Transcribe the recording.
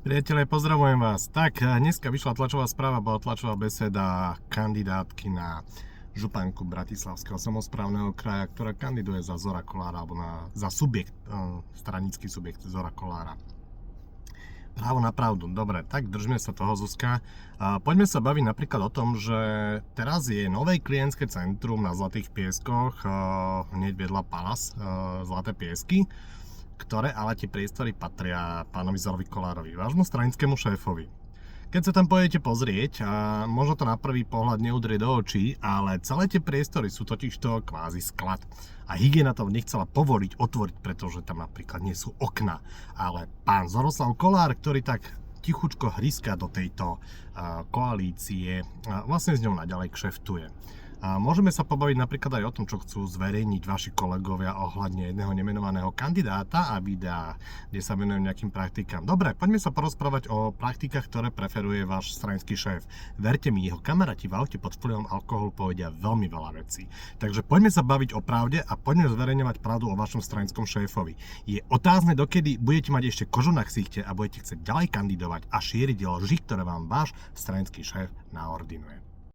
Priatelia, pozdravujem vás. Tak, dneska vyšla tlačová správa, bola tlačová beseda kandidátky na županku Bratislavského samosprávneho kraja, ktorá kandiduje za Zora Kollára, alebo za subjekt, stranický subjekt Zora Kollára. Právo na pravdu. Dobre, tak držme sa toho, Zuzka. Poďme sa baviť napríklad o tom, že teraz je nové klientské centrum na Zlatých pieskoch, hneď vedľa Palace, Zlaté piesky, ktoré ale tie priestory patria pánovi Zorovi Kollárovi, vášmu stranickému šéfovi. Keď sa tam pôjdete pozrieť, možno to na prvý pohľad neudrie do očí, ale celé tie priestory sú totižto kvázi sklad. A hygiena to nechcela povoliť otvoriť, pretože tam napríklad nie sú okna. Ale pán Zoroslav Kollár, ktorý tak tichučko hryská do tejto koalície, vlastne s ňou naďalej kšeftuje. A môžeme sa pobaviť napríklad aj o tom, čo chcú zverejniť vaši kolegovia ohľadne jedného nemenovaného kandidáta a videa, kde sa venujú nejakým praktikám. Dobre, poďme sa porozprávať o praktikách, ktoré preferuje váš stranický šéf. Verte mi, jeho kamaráti v aute pod vplyvom alkoholu povedia veľmi veľa vecí. Takže poďme sa baviť o pravde a poďme zverejňovať pravdu o vašom stranickom šéfovi. Je otázne, dokedy budete mať ešte kožu na ksichte a budete chcieť ďalej kandidovať a šíriť lži, ktoré vám váš stranický šéf naordinuje.